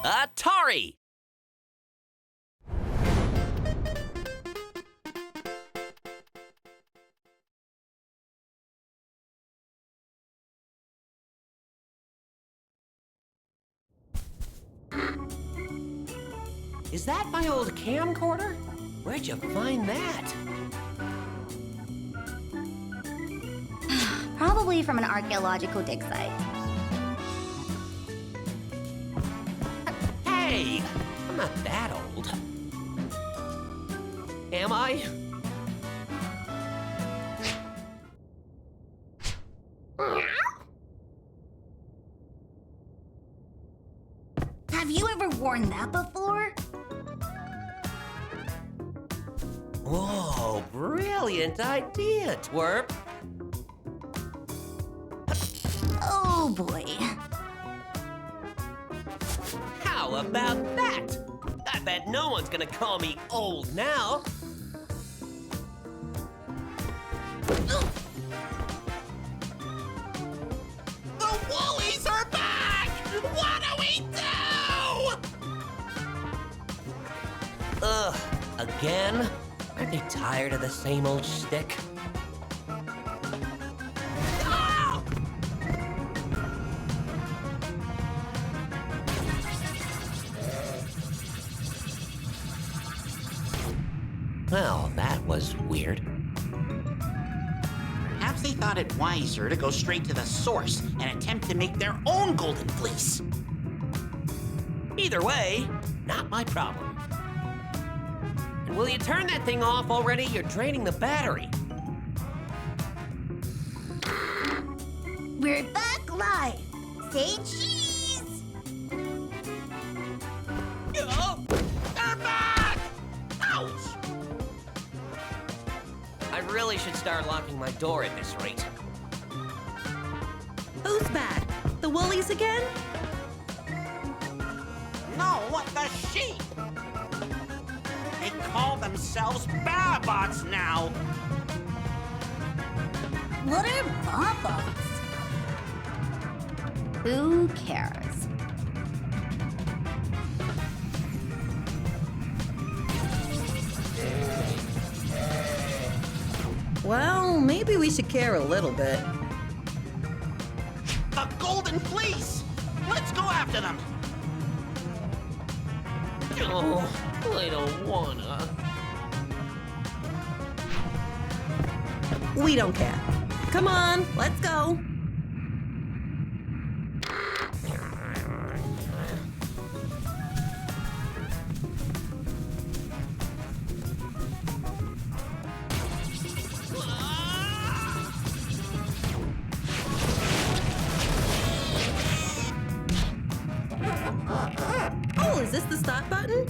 Atari! Is that my old camcorder? Where'd you find that? Probably from an archaeological dig site. Hey! I'm not that old. Am I? Have you ever worn that before? Whoa, brilliant idea, Twerp. Oh boy. How about that? I bet no one's gonna call me old now. The Woolies are back! What do we do? Ugh, again? Aren't they tired of the same old shtick? Ah! Well, that was weird. Perhaps they thought it wiser to go straight to the source and attempt to make their own golden fleece. Either way, not my problem. And will you turn that thing off already? You're draining the battery. We're back live. Say cheese. Oh, They're back! Ouch! I really should start locking my door at this rate. Who's back? The Woolies again? No, what the sheep? They call themselves Babots now. What are Bobots? Who cares? Well, maybe we should care a little bit. The golden fleece! Let's go after them! Oh, I don't wanna. We don't care. Come on, let's go. Oh, is this the start button?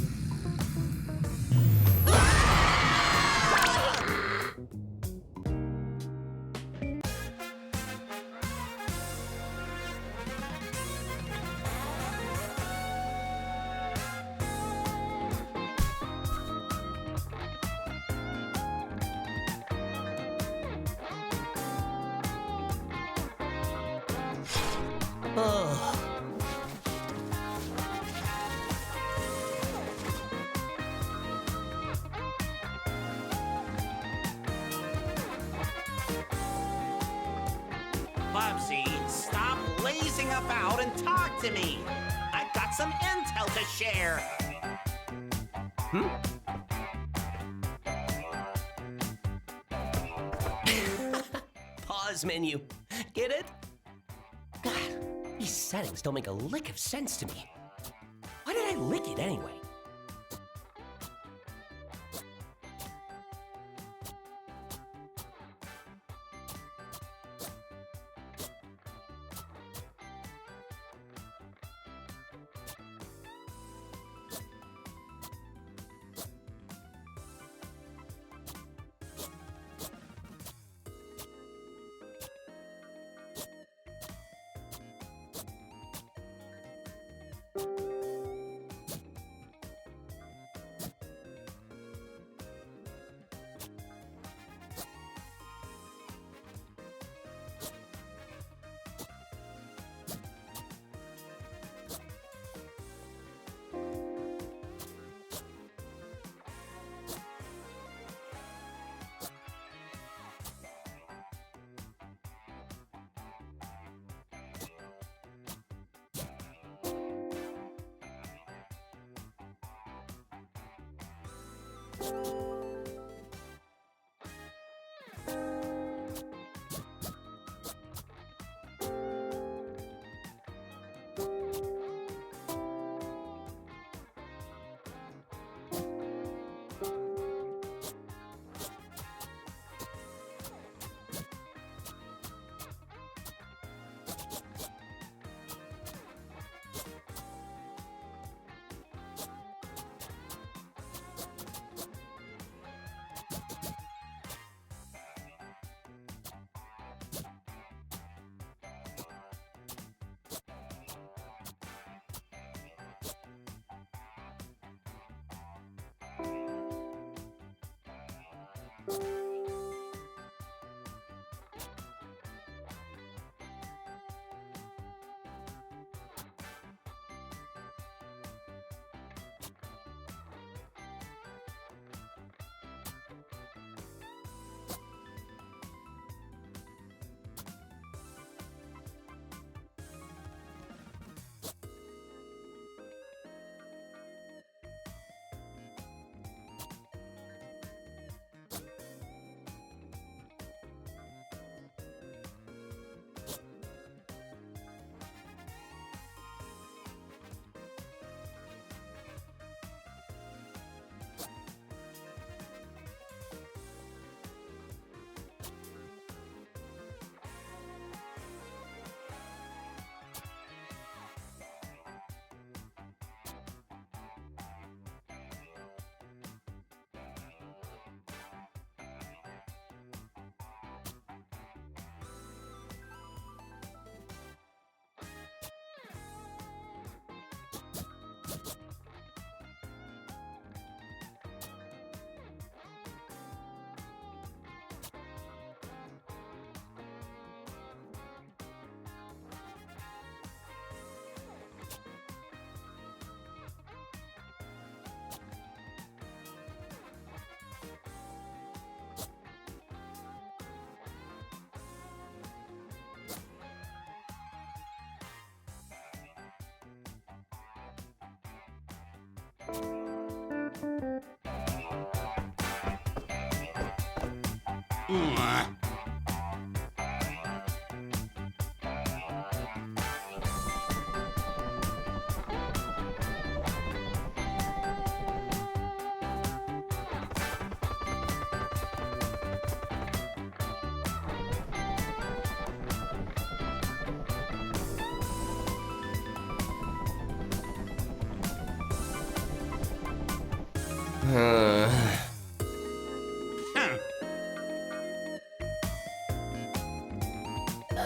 Oh. Bubsy, stop lazing about and talk to me. I've got some intel to share. Pause menu. Get it? God, these settings don't make a lick of sense to me. Why did I lick it anyway?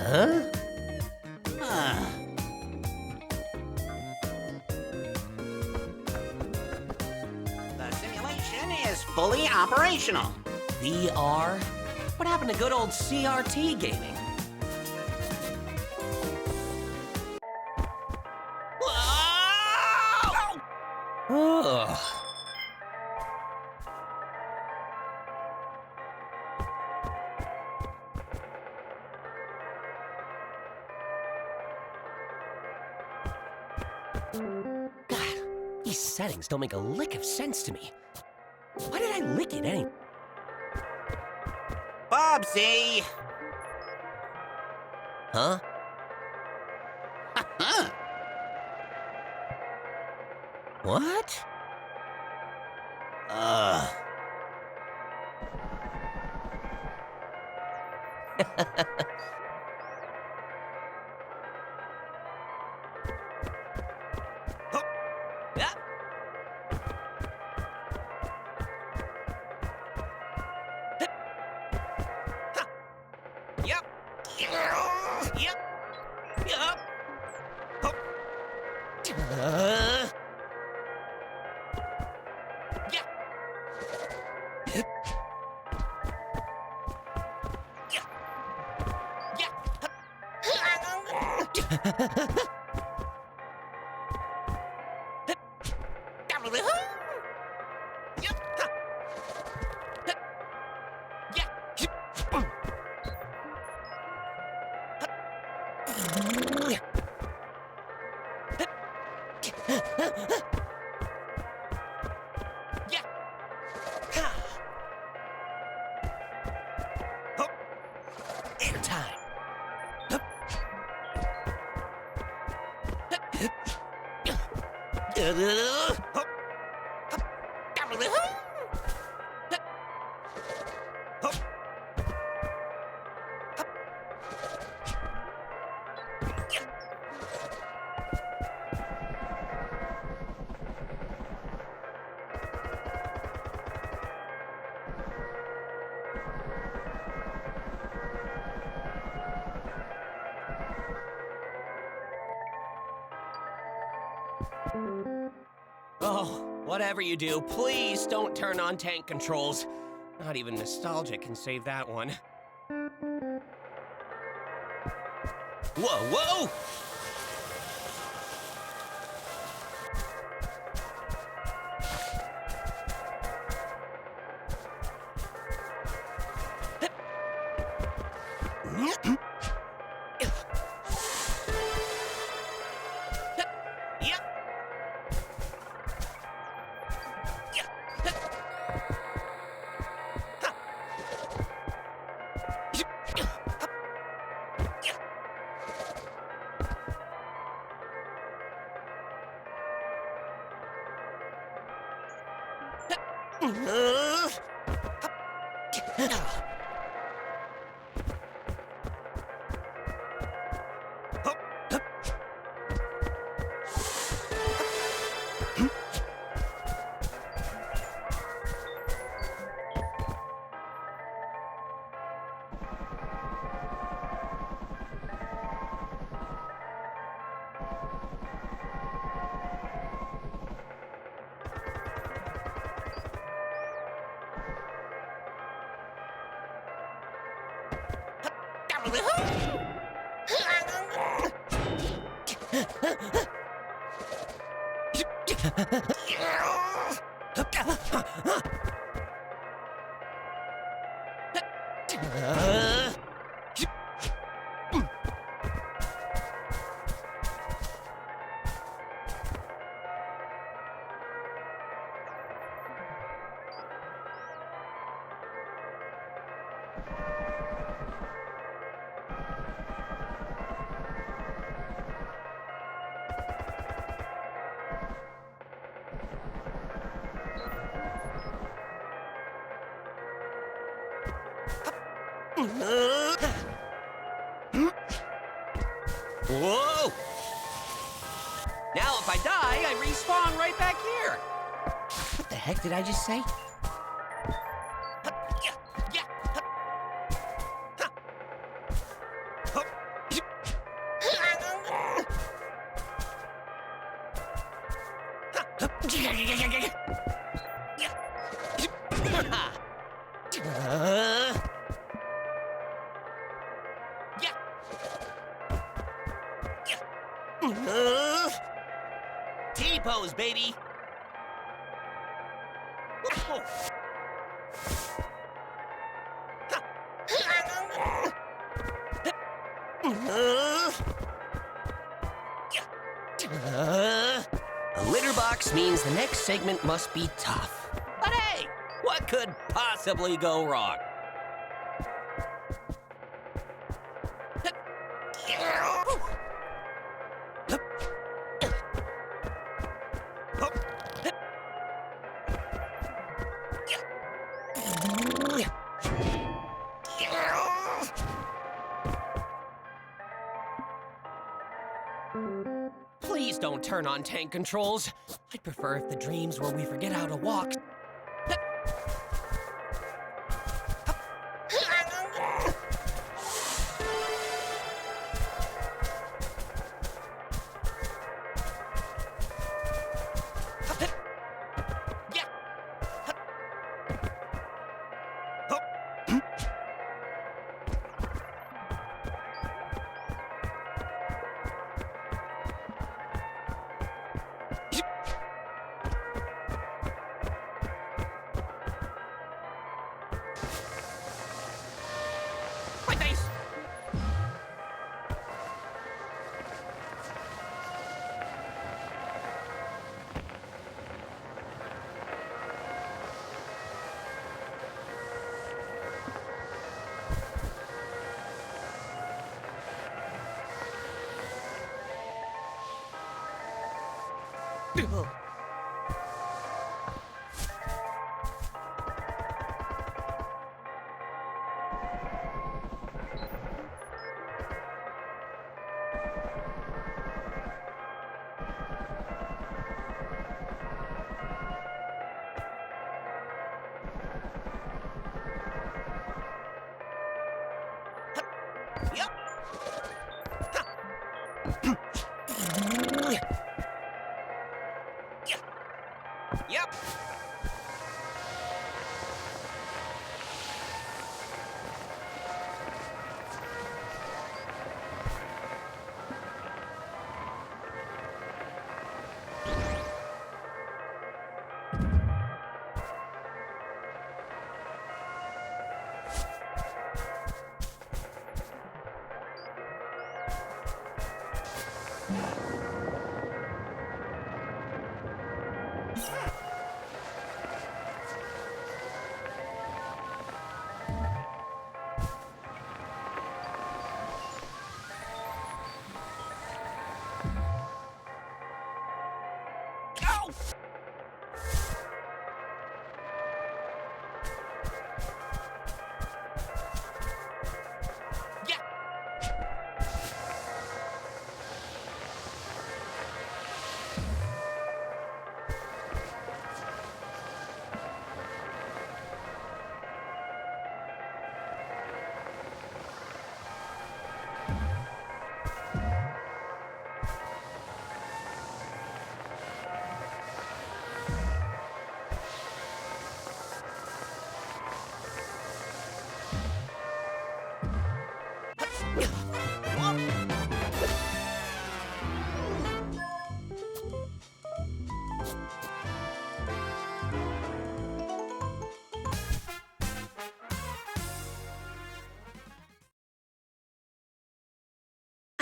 Huh? The simulation is fully operational. VR? What happened to good old CRT gaming? Whoa! Ugh. God, these settings don't make a lick of sense to me. Why did I lick it anyway? Bubsy! Huh? Huh? What? Yeah. Yep. Yep. Yep. Yeah. Yep. Oh, whatever you do, please don't turn on tank controls. Not even nostalgia can save that one. Whoa, whoa! Whoa! Now if I die, I respawn right back here. What the heck did I just say? T-pose, baby. A litter box means the next segment must be tough. But hey, what could possibly go wrong? Please don't turn on tank controls. I'd prefer if the dreams where we forget how to walk. Yep. Yep. Go! Yeah.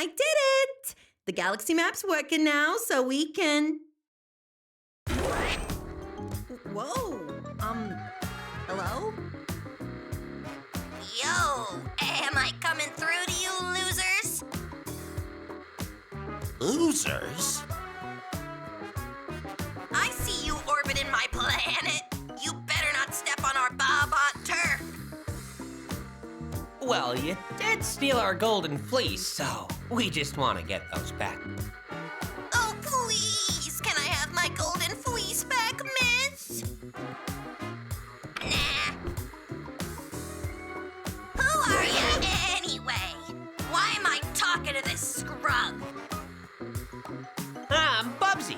I did it! The galaxy map's working now, so we can... Whoa! Hello? Yo, am I coming through to you, losers? Losers? I see you orbiting my planet. You better not step on our Bobot turf. Well, you did steal our golden fleece, so we just want to get those back. Oh, please, can I have my golden fleece back, miss? Nah. Who are you anyway? Why am I talking to this scrub? I'm Bubsy.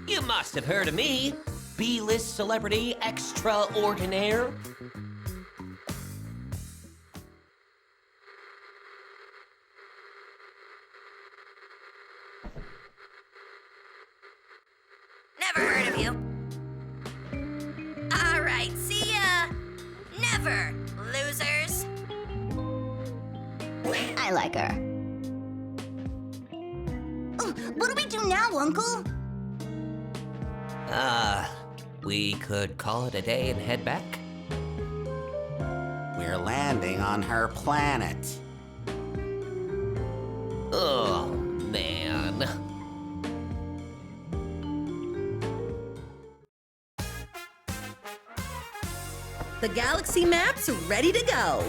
You must have heard of me. B-list celebrity extraordinaire. Never heard of you. All right, see ya. Never, losers. I like her. Oh, what do we do now, Uncle? We could call it a day and head back. We're landing on her planet. Oh, man. The galaxy map's ready to go.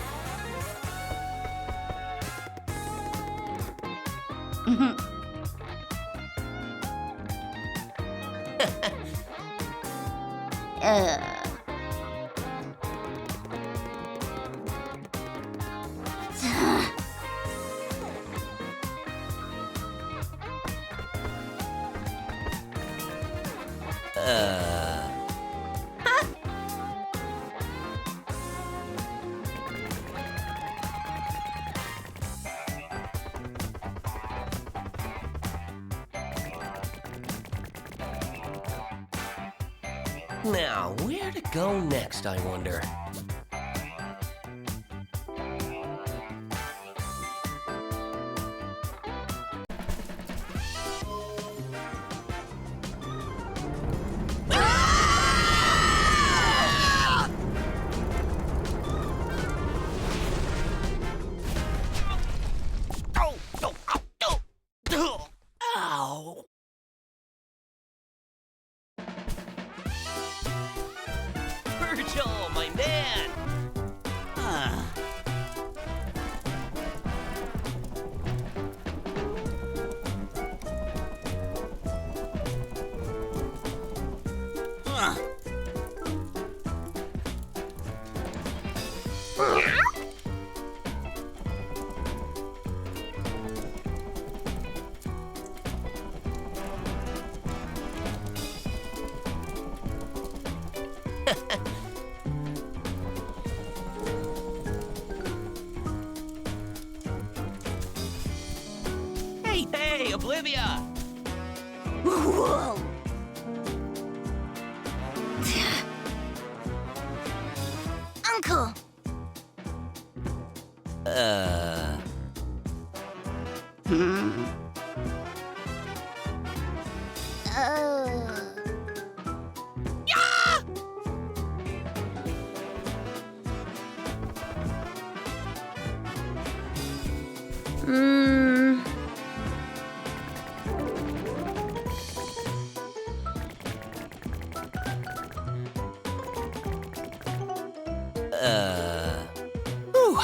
Now, where to go next, I wonder? Hey, Oblivia! Whoa. Uncle. Hmm. Whew.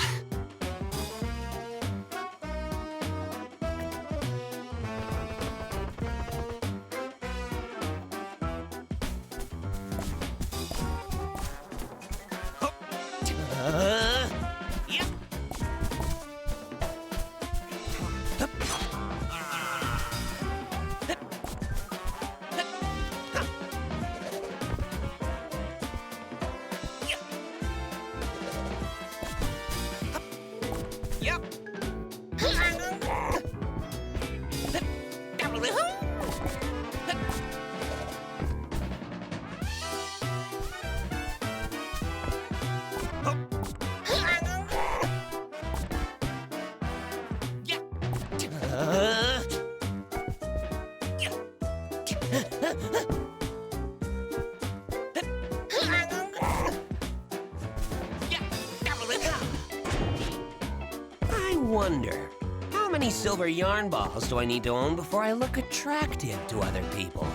Yep. Yep. I wonder, how many silver yarn balls do I need to own before I look attractive to other people?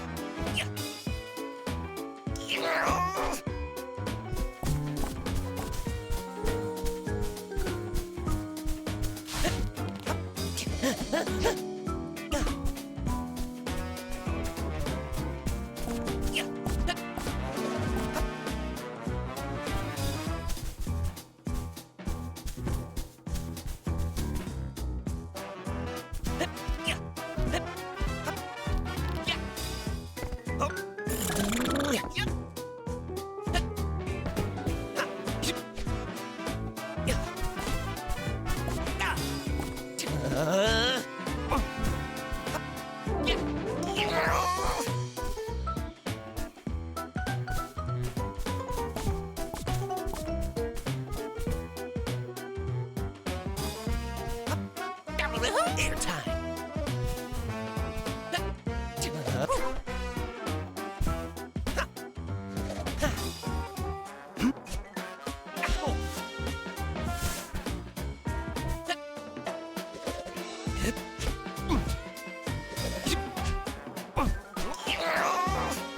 Airtime.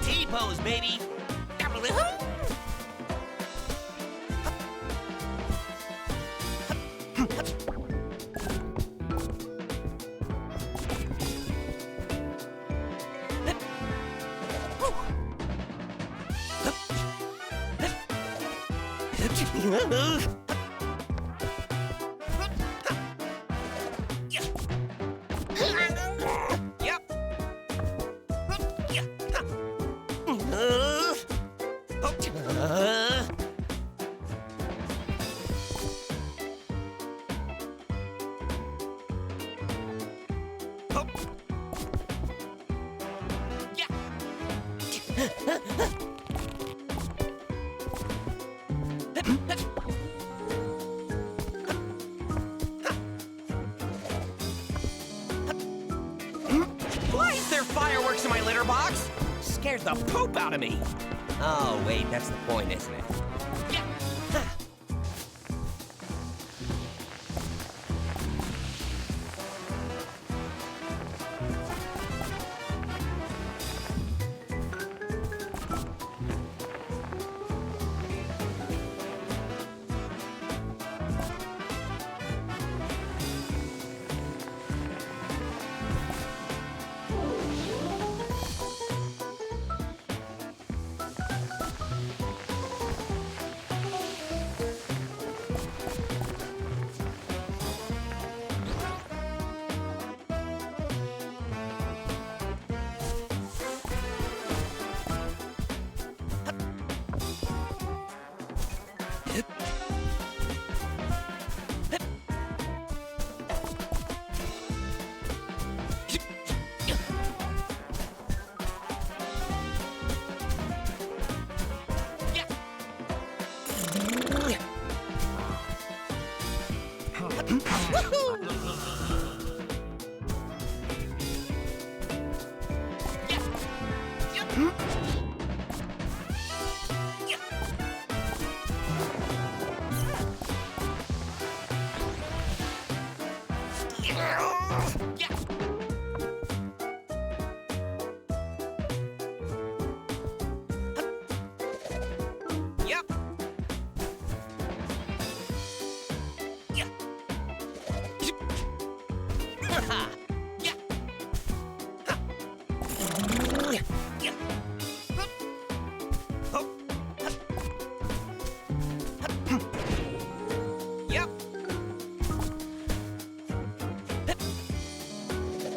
T-pose, baby. Yep. Why is there fireworks in my litter box? Scares the poop out of me. Oh, wait, that's the point, isn't it? Yeah. Yep. Yeah. Ha. Yeah. Ha. Yeah. Yeah. Hup. Hup. Hup. Hup. Yep.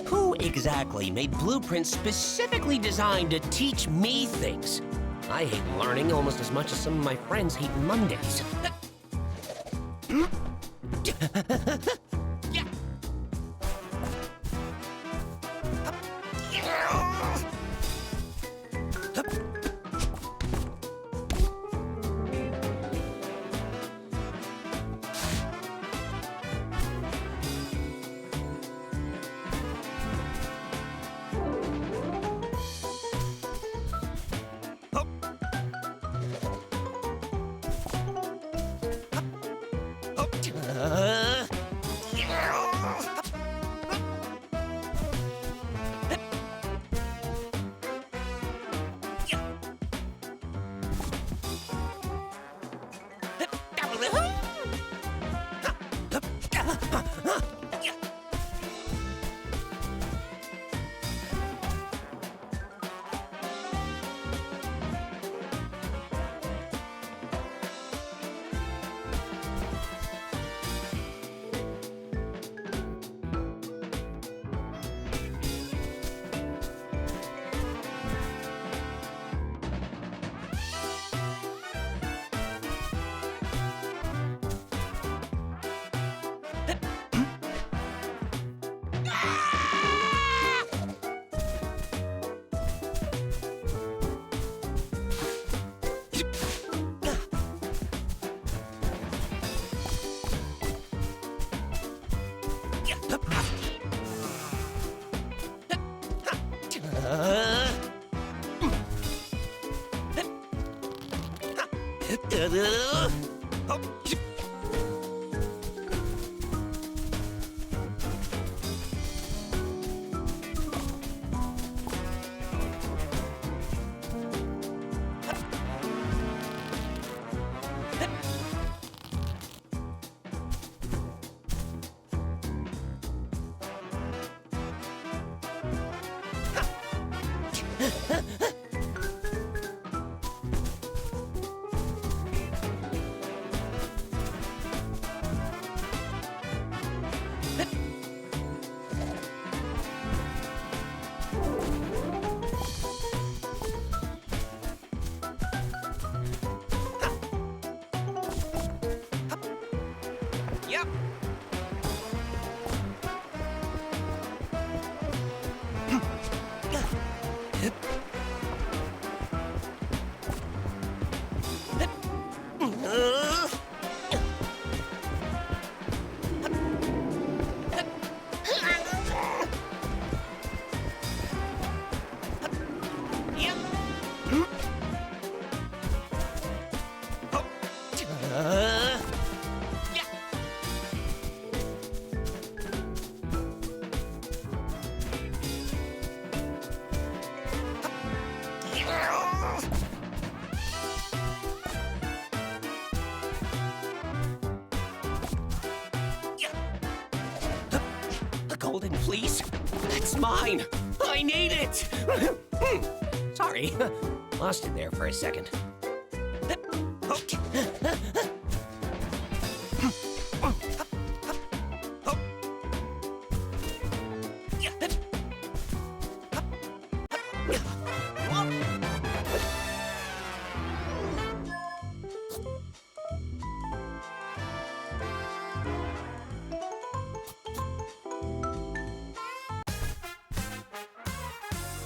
Who exactly made blueprints specifically designed to teach me things? I hate learning almost as much as some of my friends hate Mondays. Yeah. Yep. Yep. Yeah. A golden fleece? That's mine! I need it! Sorry, lost it there for a second.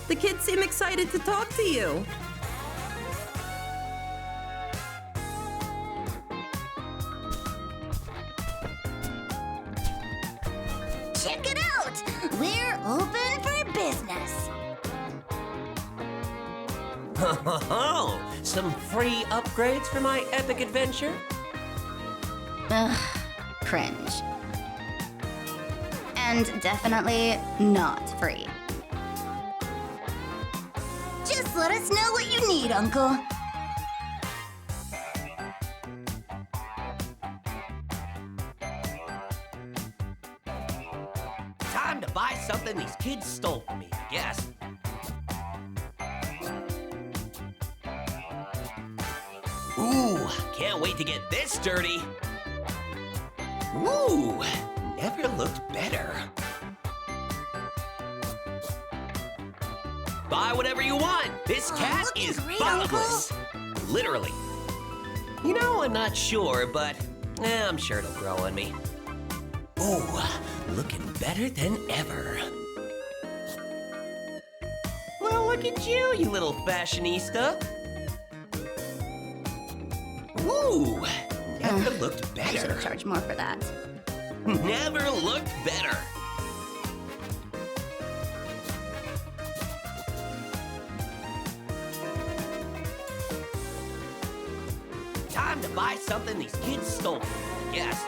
The kids seem excited to talk to you. Check it out! We're open for business. Oh, some free upgrades for my epic adventure? Ugh, cringe. And definitely not free. Just let us know what you need, Uncle. Time to buy something these kids stole from me, I guess. Ooh, can't wait to get this dirty. Ooh, never looked better. Buy whatever you want. This cat looking is great, bottomless. Literally. You know, I'm not sure, but I'm sure it'll grow on me. Ooh, looking better than ever. Well, look at you, you little fashionista. Ooh, never looked I should better. have charged more for that. Never looked better. Time to buy something these kids stole from me, I guess.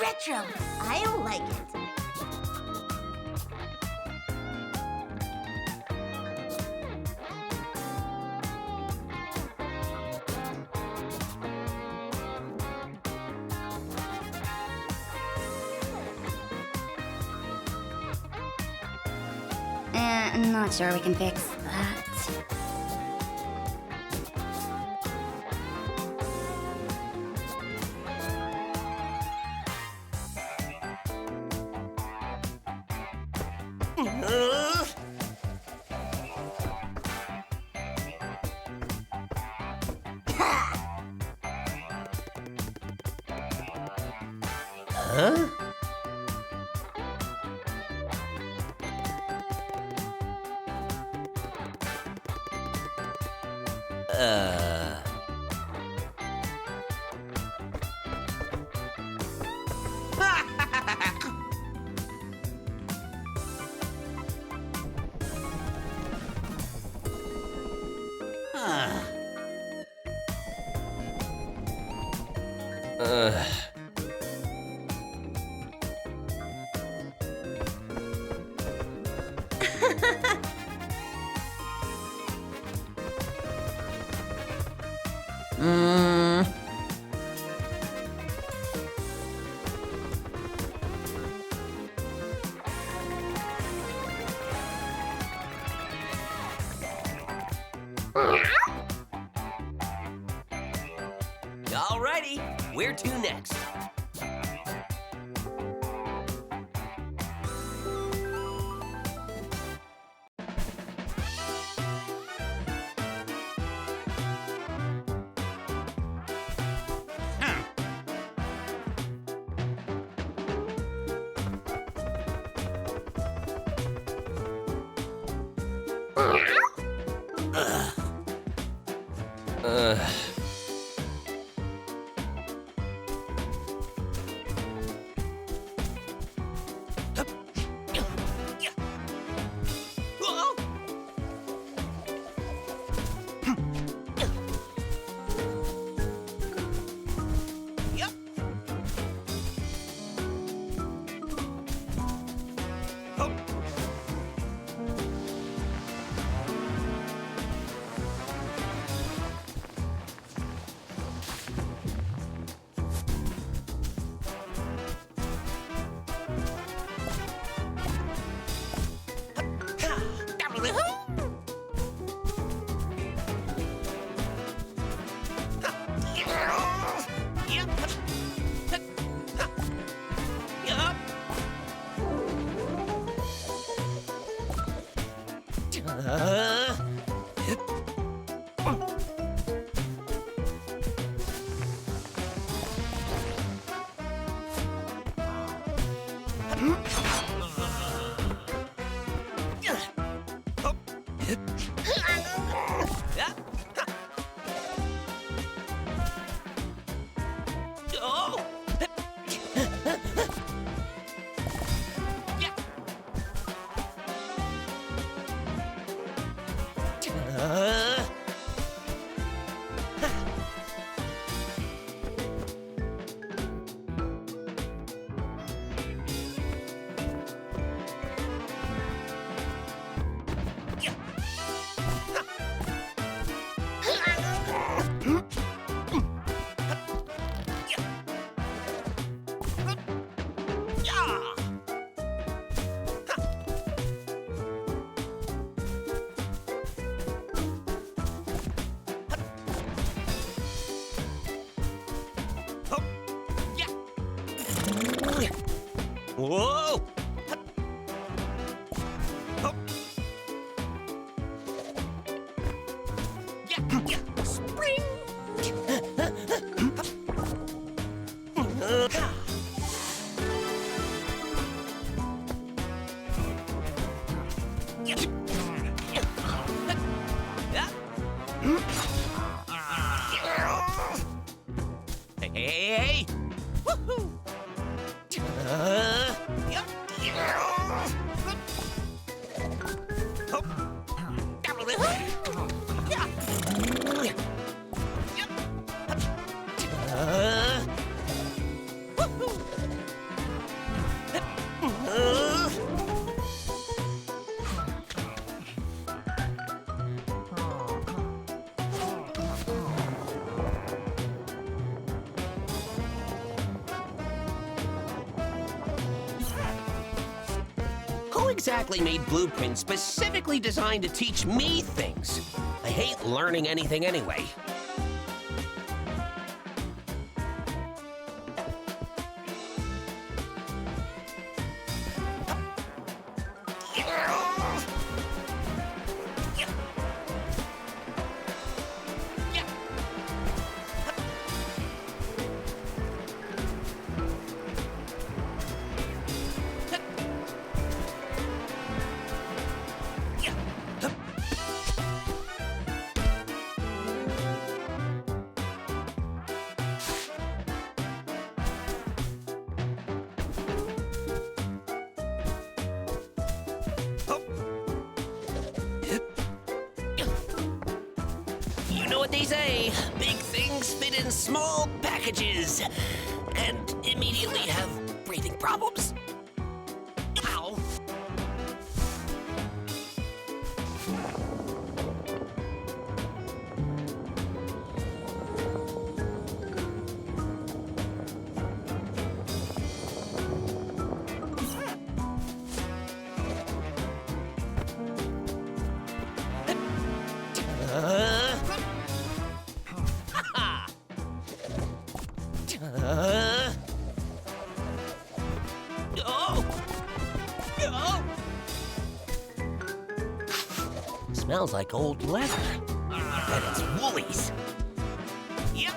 Retro. I like it. I'm not sure we can fix that. Uh, Huh? Alrighty, where to next? Yep. exactly made blueprints specifically designed to teach me things? I hate learning anything anyway. You know what they say, big things fit in small packages, and immediately have breathing problems. Ow. Oh! Oh! Smells like old leather. And it's Woolies. Yep.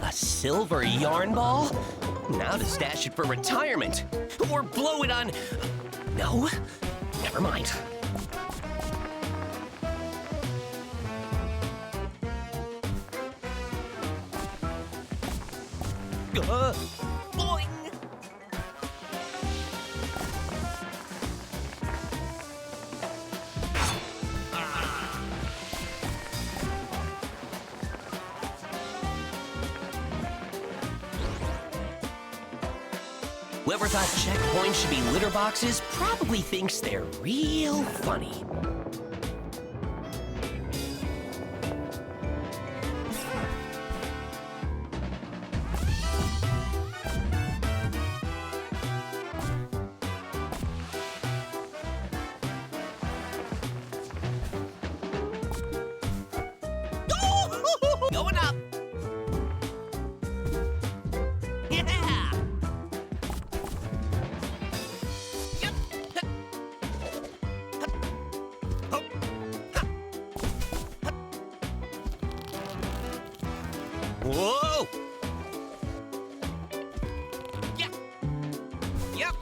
A silver yarn ball? Now to stash it for retirement. Or blow it on... No? Never mind. Boing! Whoever thought checkpoints should be litter boxes probably thinks they're real funny. Oh! Going up! Yeah! Whoa! Yep. Yep.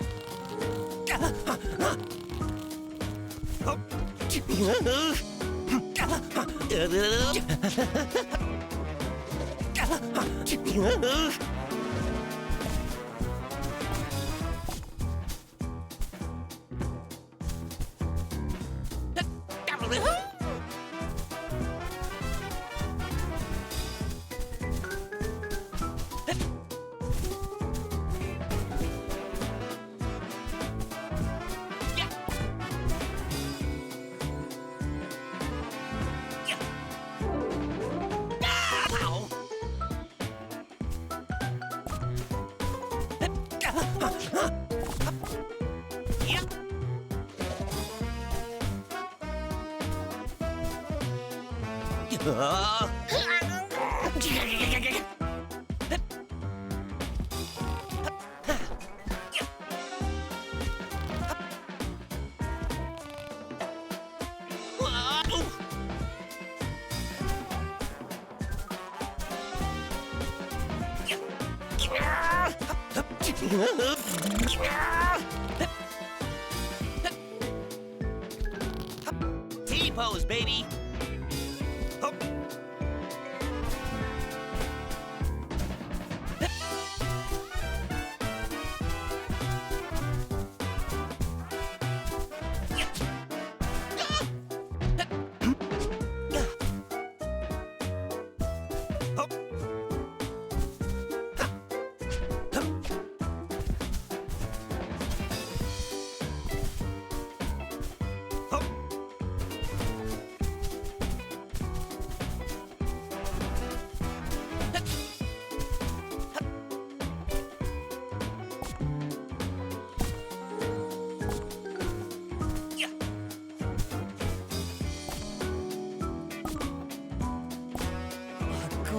T-pose, baby.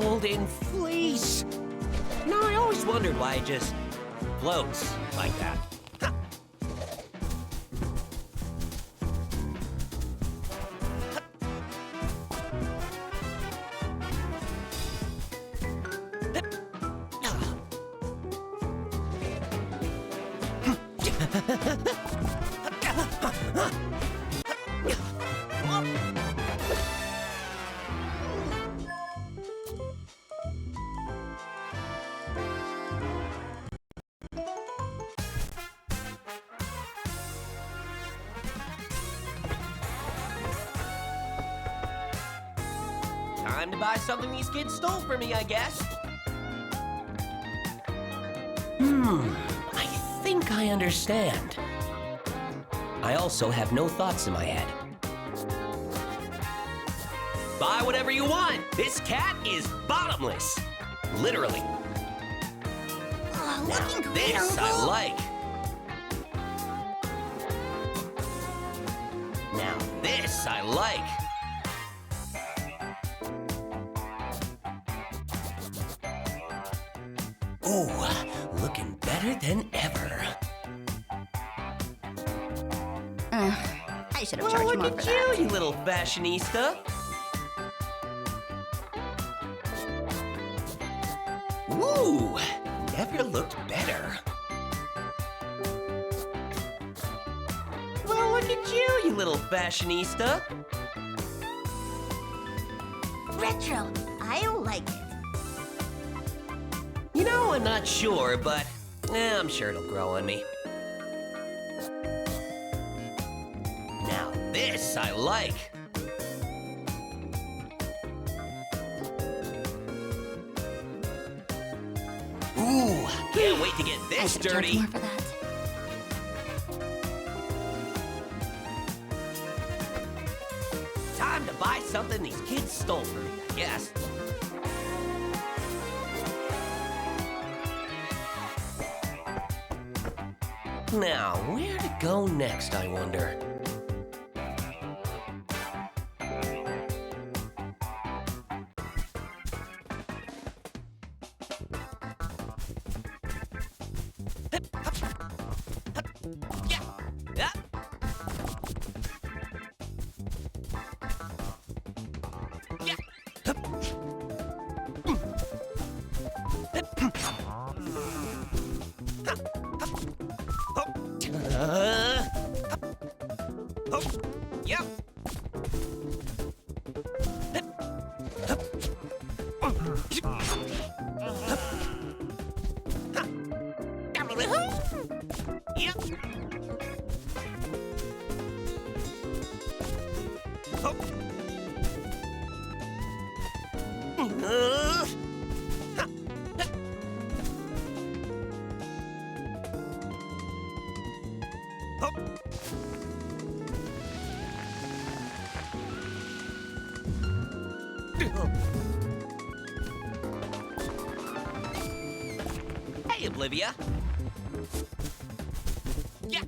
golden fleece. No, I always wondered why it just floats like that. Huh. Time to buy something these kids stole from me, I guess. I think I understand. I also have no thoughts in my head. Buy whatever you want. This cat is bottomless. Literally. Oh, Now looking great, this I Uncle. like. Now this I like. Ooh, looking better than ever. I should have Well, charged look more at for you, that. you little fashionista. Ooh, never looked better. Well, look at you little fashionista. Retro. I like it. You know, I'm not sure, but I'm sure it'll grow on me. Now this I like. Ooh, can't wait to get I this should have charged dirty. more for that. Time to buy something these kids stole from me, I guess. Now, where to go next, I wonder? Yeah. Yeah. Yeah. Yep. Yep. Hey, Olivia. Yeah.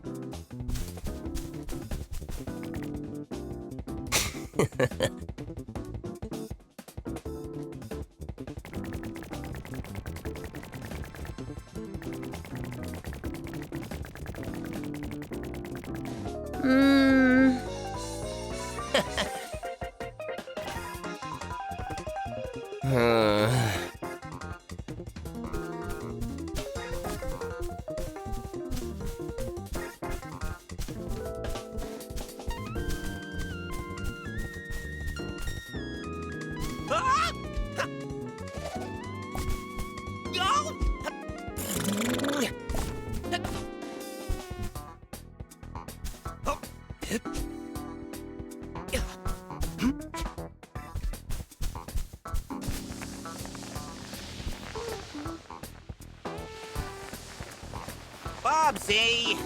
Ah! Ha! Yo! Oh. Bobsy!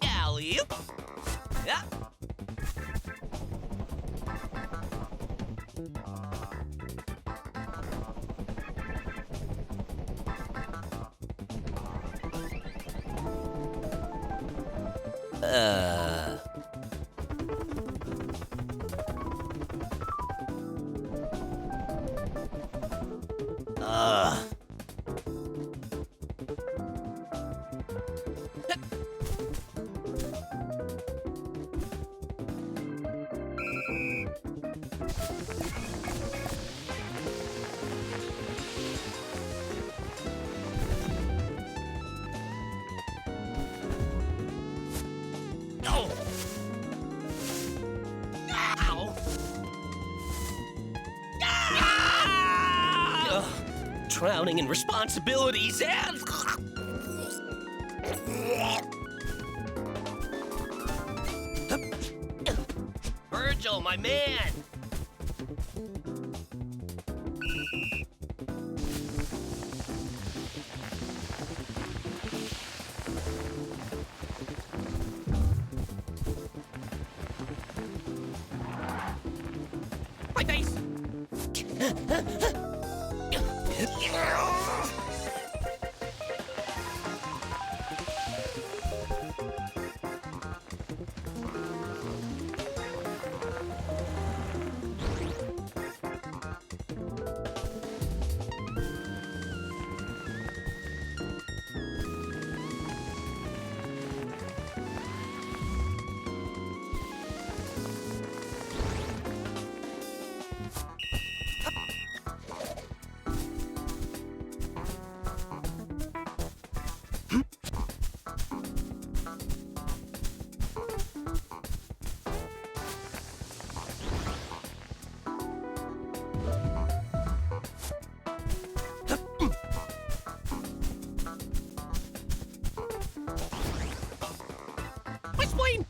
Alley-oop. Yeah. Oh! Ow! Ugh, drowning in responsibilities and... Virgil, my man! My face! My spleen!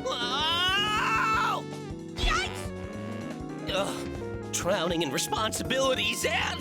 Whoa! Yikes! Ugh, drowning in responsibilities and...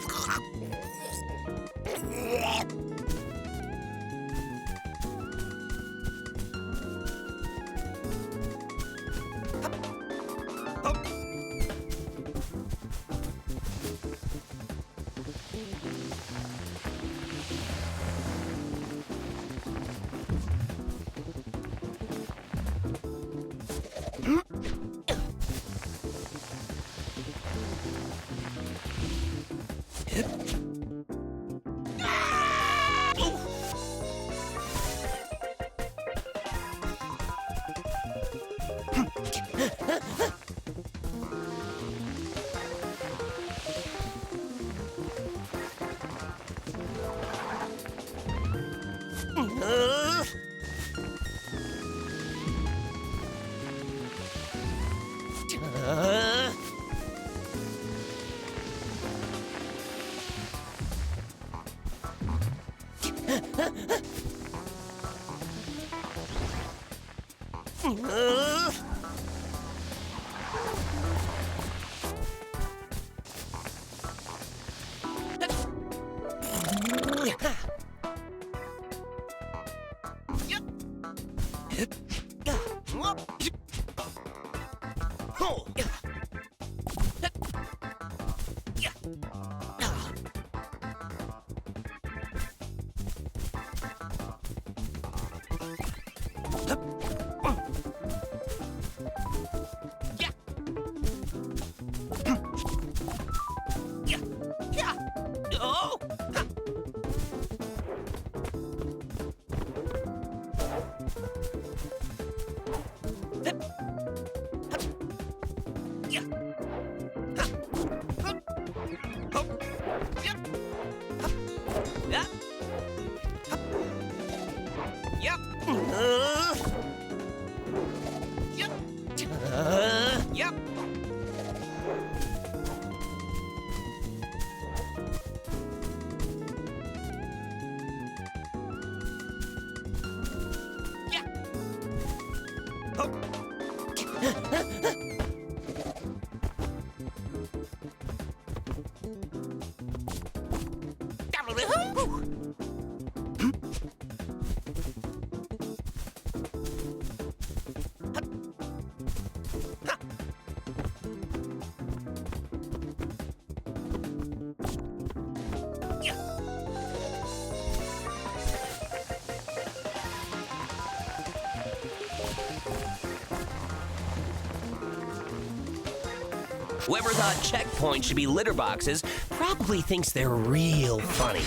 Oh! Whoever thought checkpoints should be litter boxes probably thinks they're real funny.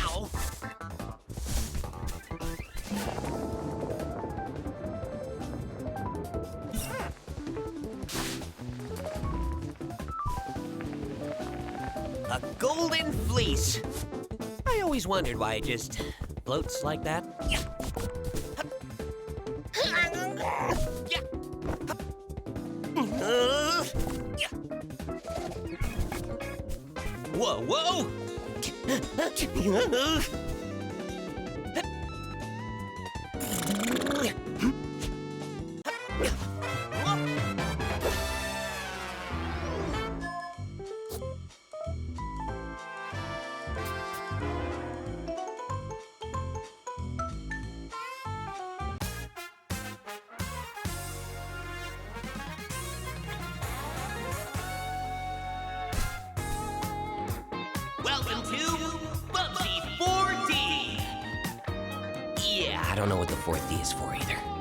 Ow! A golden fleece. I always wondered why it just floats like that. Whoa, whoa! Welcome to Bubsy 4D! Yeah, I don't know what the fourth D is for either.